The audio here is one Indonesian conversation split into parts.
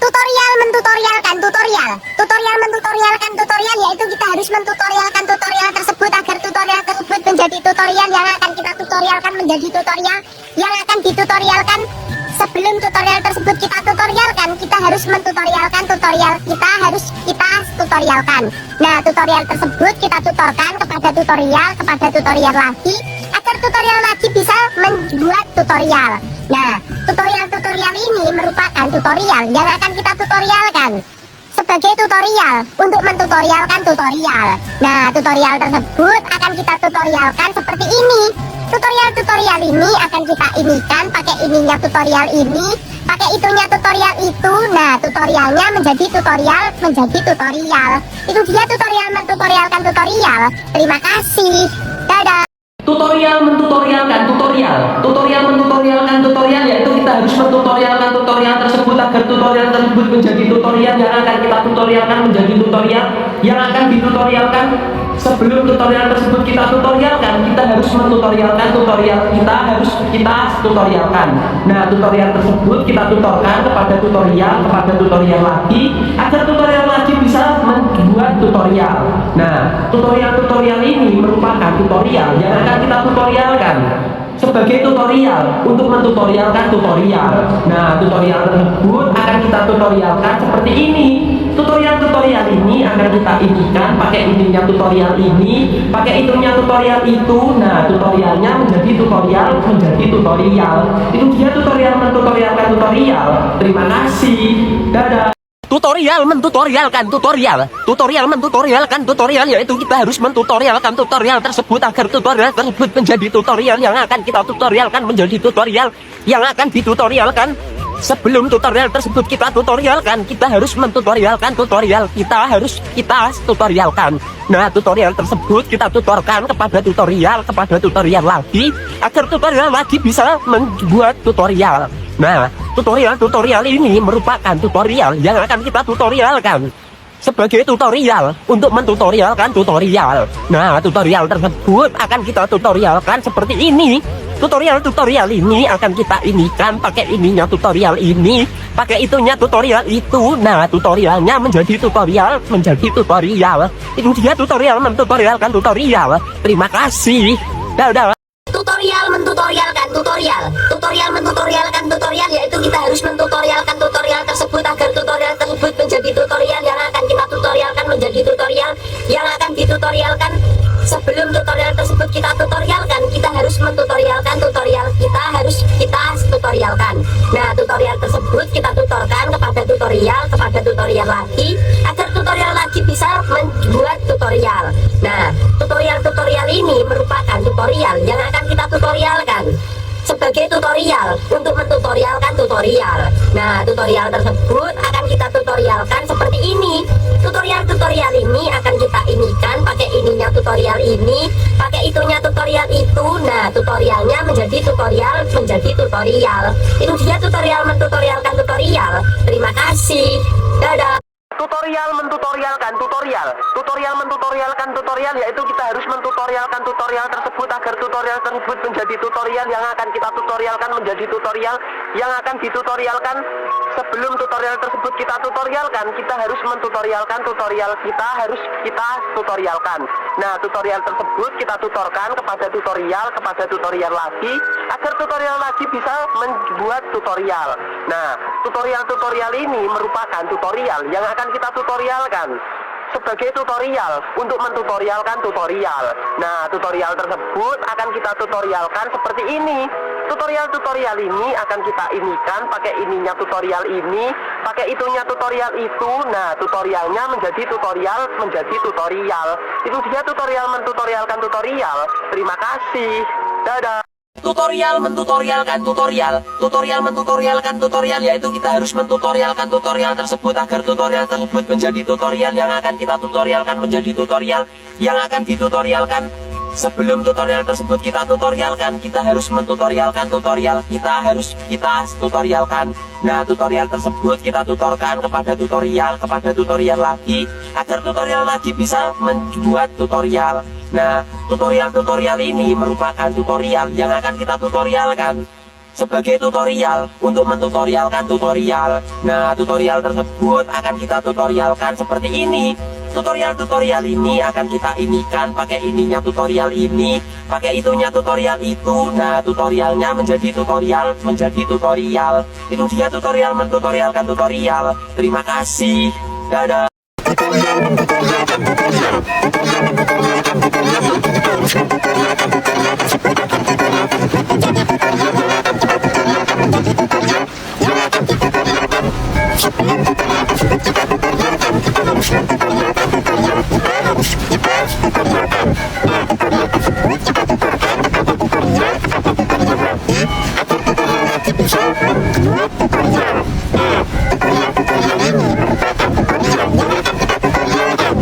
tutorial mentutorialkan tutorial. Tutorial mentutorialkan tutorial, yaitu kita harus mentutorialkan tutorial tersebut agar tutorial tersebut menjadi tutorial yang akan kita tutorialkan menjadi tutorial yang akan ditutorialkan. Sebelum tutorial tersebut kita tutorialkan, kita harus mentutorialkan tutorial kita tutorialkan. Nah, tutorial tersebut kita tutorkan kepada tutorial lagi agar tutorial lagi bisa membuat tutorial. Nah, tutorial ini merupakan tutorial yang akan kita tutorialkan sebagai tutorial untuk mentutorialkan tutorial. Nah, tutorial tersebut akan kita tutorialkan seperti ini. Tutorial ini akan kita inikan pakai ininya tutorial ini, pakai itunya tutorial itu. Nah, tutorialnya menjadi tutorial. Itu dia tutorial mentutorialkan tutorial. Terima kasih. Dadah. Tutorial mentutorialkan tutorial, yaitu kita harus mentutorialkan tutorial tersebut agar tutorial tersebut menjadi tutorial yang akan kita tutorialkan menjadi tutorial yang akan ditutorialkan. Sebelum tutorial tersebut kita tutorialkan, kita harus mentutorialkan tutorial kita tutorialkan. Nah, tutorial tersebut kita tutorkan kepada tutorial lagi agar tutorial lagi bisa membuat tutorial. Nah, tutorial ini merupakan tutorial yang akan kita tutorialkan sebagai tutorial untuk mentutorialkan tutorial. Nah, tutorial tersebut akan kita tutorialkan seperti ini. Tutorial ini akan kita inikan pakai ininya tutorial ini, pakai itunya tutorial itu. Nah, tutorialnya menjadi tutorial. Itu dia tutorial mentutorialkan tutorial. Terima kasih. Dadah. Tutorial mentutorialkan tutorial, yaitu kita harus mentutorialkan tutorial tersebut agar tutorial tersebut menjadi tutorial yang akan kita tutorialkan menjadi tutorial yang akan ditutorialkan. Sebelum tutorial tersebut kita tutorialkan, kita harus mentutorialkan tutorial kita tutorialkan. Nah, tutorial tersebut kita tutorkan kepada tutorial lagi agar tutorial lagi bisa membuat tutorial. Nah, tutorial ini merupakan tutorial yang akan kita tutorialkan sebagai tutorial untuk mentutorialkan tutorial. Nah, tutorial tersebut akan kita tutorialkan seperti ini. Tutorial ini akan kita inikan pakai ininya tutorial ini, pakai itunya tutorial itu. Nah, tutorialnya menjadi tutorial. Itu dia tutorial mentutorialkan tutorial. Terima kasih. Dadah. Tutorial mentutorialkan tutorial, yaitu kita harus mentutorialkan tutorial tersebut agar tutorial tersebut menjadi tutorial yang akan kita tutorialkan menjadi tutorial yang akan ditutorialkan. Sebelum tutorial tersebut kita tutorialkan, kita harus mentutorialkan tutorial kita tutorialkan. Nah, tutorial tersebut kita tutorkan kepada tutorial lagi agar tutorial lagi bisa membuat tutorial. Nah, tutorial ini merupakan tutorial yang akan kita tutorialkan sebagai tutorial untuk mentutorialkan tutorial. Nah, tutorial tersebut akan kita tutorialkan seperti ini. Tutorial ini akan kita inikan pakai ininya tutorial ini, pakai itunya tutorial itu. Nah, tutorialnya menjadi tutorial. Itu dia tutorial mentutorialkan tutorial. Terima kasih. Dadah. Tutorial mentutorialkan tutorial, yaitu kita harus mentutorialkan tutorial tersebut agar tutorial tersebut menjadi tutorial yang akan kita tutorialkan menjadi tutorial yang akan ditutorialkan. Sebelum tutorial tersebut kita tutorialkan, kita harus mentutorialkan tutorial kita tutorialkan. Nah, tutorial tersebut kita tutorkan kepada tutorial lagi agar tutorial lagi bisa membuat tutorial. Nah, tutorial ini merupakan tutorial yang akan kita tutorialkan sebagai tutorial untuk mentutorialkan tutorial. Nah, tutorial tersebut akan kita tutorialkan seperti ini. Tutorial ini akan kita inikan pakai ininya tutorial ini, pakai itunya tutorial itu. Nah, tutorialnya menjadi tutorial. Itu dia tutorial mentutorialkan tutorial. Terima kasih. Dadah. Tutorial mentutorialkan tutorial, yaitu kita harus mentutorialkan tutorial tersebut agar tutorial tersebut menjadi tutorial yang akan kita tutorialkan menjadi tutorial yang akan ditutorialkan. Sebelum tutorial tersebut kita tutorialkan, kita harus mentutorialkan tutorial kita tutorialkan. Nah, tutorial tersebut kita tutorkan kepada tutorial lagi agar tutorial lagi bisa membuat tutorial. Nah, tutorial ini merupakan tutorial yang akan kita tutorialkan sebagai tutorial untuk mentutorialkan tutorial. Nah, tutorial tersebut akan kita tutorialkan seperti ini. Tutorial-tutorial ini akan kita inikan pakai ininya tutorial ini, pakai itunya tutorial itu. Nah, tutorialnya menjadi tutorial, menjadi tutorial. Itu dia tutorial mentutorialkan tutorial. Terima kasih. Dadah. Tutorial mentutorialkan tutorial. Tutorial mentutorialkan tutorial, yaitu kita harus mentutorialkan tutorial tersebut agar tutorial tersebut menjadi tutorial yang akan kita tutorialkan menjadi tutorial yang akan ditutorialkan. Sebelum tutorial tersebut kita tutorialkan, kita harus mentutorialkan tutorial kita harus kita tutorialkan. Nah, tutorial tersebut kita tutorkan kepada tutorial lagi, agar tutorial lagi bisa membuat tutorial. Nah, tutorial-tutorial ini merupakan tutorial yang akan kita tutorialkan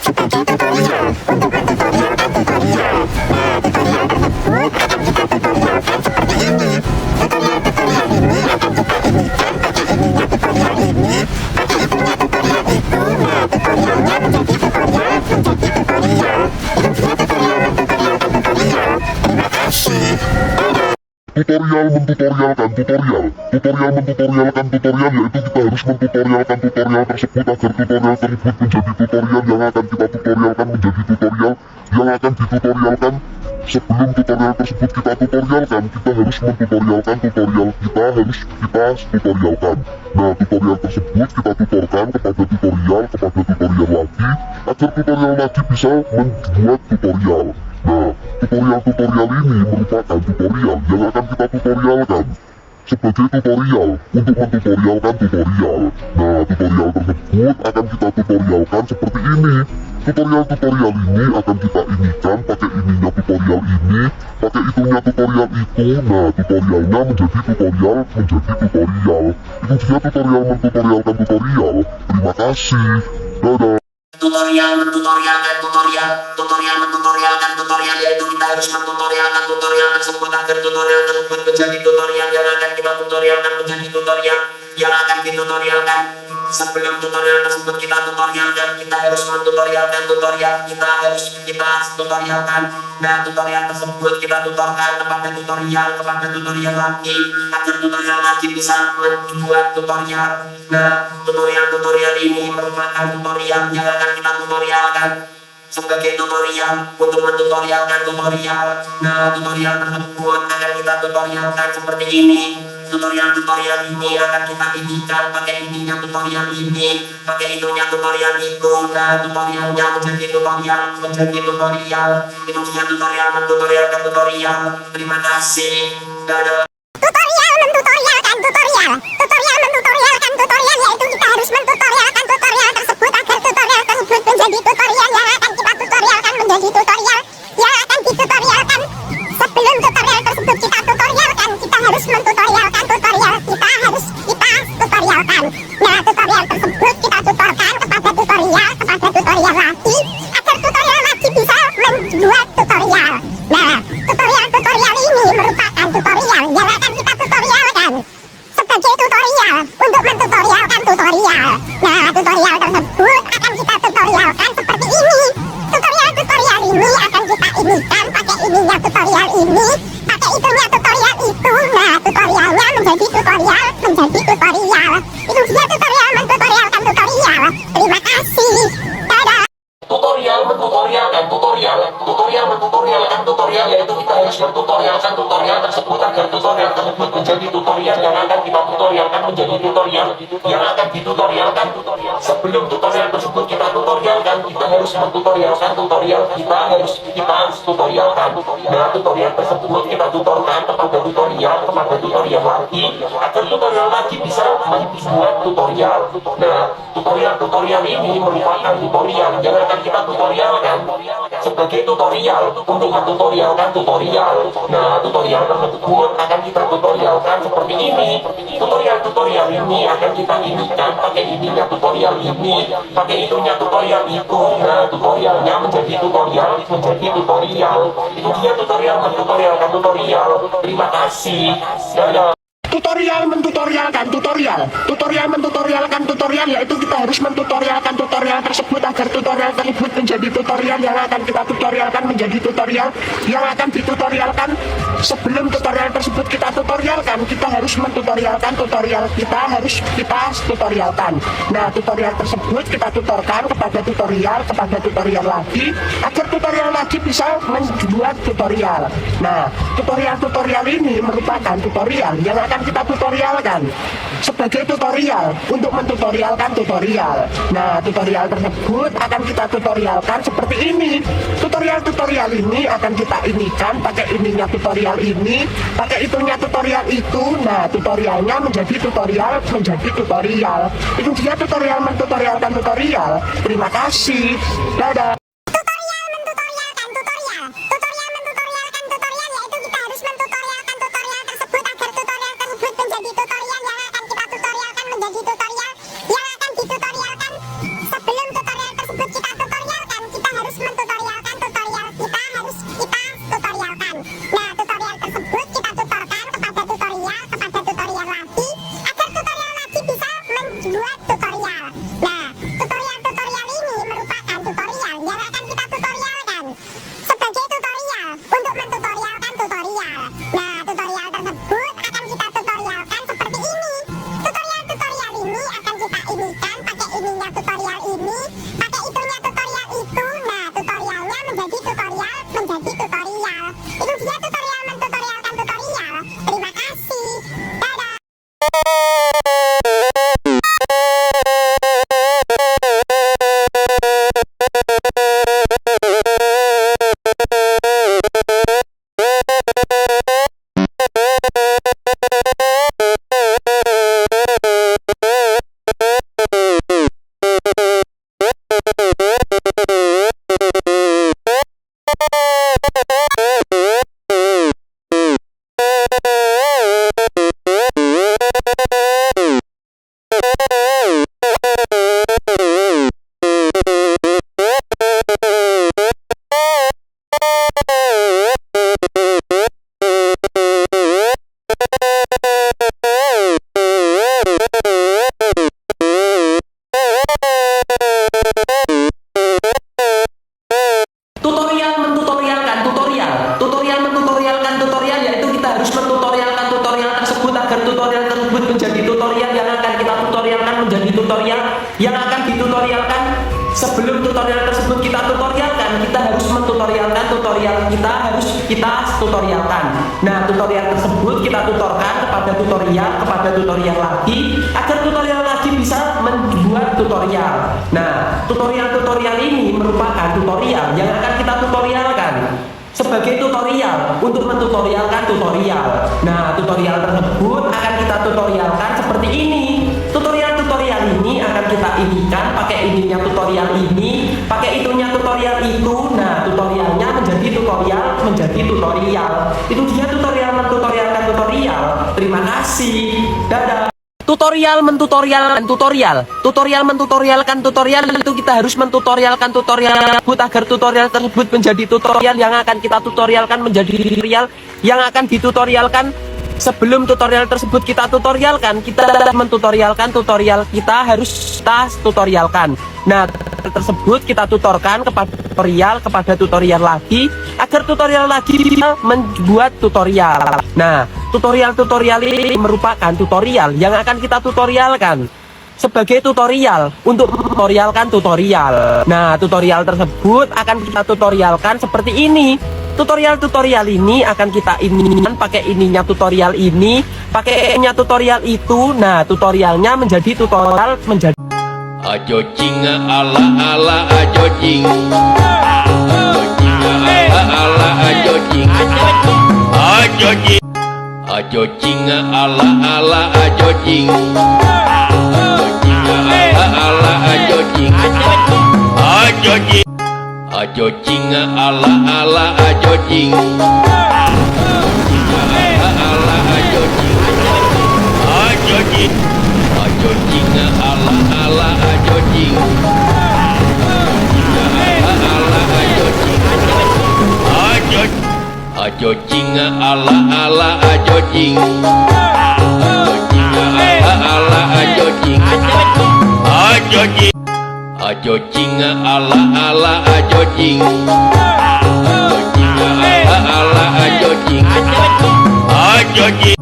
sebagai tutorial untuk mentutorialkan tutorial. Nah, tutorial tersebut akan kita tutorialkan seperti ini. Tutorial-tutorial ini akan kita inikan pakai ininya tutorial ini, pakai itunya tutorial itu. Nah, tutorialnya menjadi tutorial, menjadi tutorial. Itu dia tutorial mentutorialkan tutorial. Terima kasih. Dadah. Tutorial mentutorialkan tutorial, tutorial mentutorialkan tutorial, yaitu kita harus mentutorialkan tutorial tersebut agar tutorial tersebut menjadi tutorial yang akan kita tutorialkan menjadi tutorial yang akan ditutorialkan. Sebelum tutorial tersebut kita tutorialkan, kita harus mentutorialkan tutorial, kita harus tutorialkan. Nah, tutorial tersebut kita tutorkan kepada tutorial lagi, agar tutorial lagi bisa membuat tutorial. Nah, tutorial ini merupakan tutorial yang akan kita tutorialkan sebagai tutorial untuk mentutorialkan tutorial. Nah, tutorial tersebut akan kita tutorialkan seperti ini. Tutorial ini akan kita inikan pakai ininya tutorial ini, pakai itunya tutorial itu. Nah, tutorialnya menjadi tutorial, menjadi tutorial. Itu dia tutorial mentutorialkan tutorial. Terima kasih. Dadah. Tutorial mentutorialkan tutorial. Tutorial mentutorialkan tutorial, yaitu kita harus mentutorialkan tutorial tersebut agar tutorial tersebut menjadi tutorial yang akan kita tutorialkan menjadi tutorial yang akan ditutorialkan. Sebelum tutorial tersebut kita tutorialkan, kita harus mentutorialkan tutorial kita harus kita tutorialkan. Nah, tutorial tersebut kita tutorkan kepada tutorial lagi, agar tutorial lagi bisa membuat tutorial. Nah, tutorial ini merupakan tutorial yang akan kita tutorialkan sebagai tutorial untuk mentutorialkan tutorial. Nah, tutorial tersebut akan kita tutorialkan seperti ini. Tutorial ini akan kita inikan pakai ininya tutorial ini, pakai itunya tutorial itu. Nah, tutorialnya menjadi tutorial, menjadi tutorial. Itu dia tutorial mentutorialkan tutorial. Terima kasih. Dadah. Tutorial mentutorialkan tutorial, tutorial mentutorialkan tutorial, yaitu kita harus mentutorialkan tutorial tersebut agar tutorial tersebut menjadi tutorial yang akan kita tutorialkan menjadi tutorial yang akan ditutorialkan. Sebelum tutorial tersebut kita tutorialkan, kita harus mentutorialkan tutorial kita harus tutorialkan. Nah, tutorial tersebut kita tutorkan kepada tutorial lagi, agar tutorial lagi bisa membuat tutorial. Nah, tutorial ini merupakan tutorial yang akan kita tutorialkan sebagai tutorial untuk mentutorialkan tutorial. Nah, tutorial tersebut akan kita tutorialkan seperti ini. Tutorial ini akan kita inikan pakai ininya tutorial ini, pakai itunya tutorial itu. Nah, tutorialnya menjadi tutorial, menjadi tutorial. Itu dia tutorial mentutorialkan tutorial. Terima kasih. Dadah. Tutorial mentutorialkan tutorial. Tutorial mentutorialkan tutorial, yaitu kita harus mentutorialkan tutorial tersebut agar tutorial tersebut menjadi tutorial yang akan kita tutorialkan menjadi tutorial yang akan ditutorialkan. Sebelum tutorial tersebut kita tutorialkan, kita harus mentutorialkan tutorial kita tutorialkan. Nah, tutorial tersebut kita tutorkan kepada tutorial lagi agar tutorial lagi bisa membuat tutorial. Nah, tutorial ini merupakan tutorial yang akan kita tutorialkan sebagai tutorial untuk mentutorialkan tutorial. Nah, tutorial tersebut akan kita tutorialkan seperti ini. Tutorial ini akan kita inikan pakai ininya tutorial ini, pakai itunya tutorial itu. Nah, tutorialnya menjadi tutorial. Itu dia tutorial mentutorialkan tutorial. Terima kasih. Dadah. Tutorial mentutorialkan tutorial. Tutorial mentutorialkan tutorial yaitu kita harus mentutorialkan tutorial tersebut agar tutorial tersebut menjadi tutorial yang akan kita tutorialkan menjadi tutorial yang akan ditutorialkan. Sebelum tutorial tersebut kita tutorialkan, kita harus mentutorialkan tutorial kita tutorialkan. Nah, tutorial tersebut kita tutorkan kepada tutorial lagi agar tutorial lagi bisa membuat tutorial. Nah, tutorial ini merupakan tutorial yang akan kita tutorialkan sebagai tutorial untuk mentutorialkan tutorial. Nah, tutorial tersebut akan kita tutorialkan seperti ini. Tutorial ini akan kita inikan pakai ininya tutorial ini, pakai itunya tutorial itu. Nah, tutorialnya menjadi tutorial. Itu dia tutorial mentutorialkan tutorial. Terima kasih. Dadah. Tutorial mentutorialkan tutorial yaitu kita harus mentutorialkan tutorial tersebut agar tutorial tersebut menjadi tutorial yang akan kita tutorialkan menjadi tutorial yang akan ditutorialkan. Sebelum tutorial tersebut kita tutorialkan, kita harus mentutorialkan tutorial kita tutorialkan. Nah, tutorial tersebut kita tutorkan kepada tutorial lagi agar tutorial lagi bisa membuat tutorial. Nah, tutorial ini merupakan tutorial yang akan kita tutorialkan sebagai tutorial untuk mentutorialkan tutorial. Nah, tutorial tersebut akan kita tutorialkan seperti ini. Tutorial ini akan kita inikan pakai ininya tutorial ini, pakai itunya tutorial itu. Nah, tutorialnya menjadi tutorial. Itu dia tutorial mentutorialkan tutorial. Terima kasih. Dadah. Tutorial mentutorialkan tutorial itu kita harus mentutorialkan tutorial tersebut agar tutorial tersebut menjadi tutorial yang akan kita tutorialkan menjadi tutorial yang akan ditutorialkan. Sebelum tutorial tersebut kita tutorialkan, kita mentutorialkan tutorial kita tutorialkan. Nah, tersebut kita tutorkan kepada tutorial lagi agar tutorial lagi membuat tutorial. Nah, tutorial ini merupakan tutorial yang akan kita tutorialkan sebagai tutorial untuk mentutorialkan tutorial. Nah, tutorial tersebut akan kita tutorialkan seperti ini. Tutorial ini akan kita inikan pakai ininya tutorial ini, pakai ininya tutorial itu. Nah, tutorialnya menjadi tutorial Ajo cing ala ajo cing. Ajo cing ala ajo cing. Ajo cing. Ajo cing ala ajo cing. Ajo cing ala ajo cing. Ajo cing. Ajo cing ala ajo cing. Ala ajo cing. Ajo cing. Ajo cing ala ajo cing. Ala ajo cing. Ajo cing ala ajo cing. Ajo cing ala ajo cing. Ajo cing. ajo cing ala ala ajo cing ajo cing ala ala ajo cing ajo cing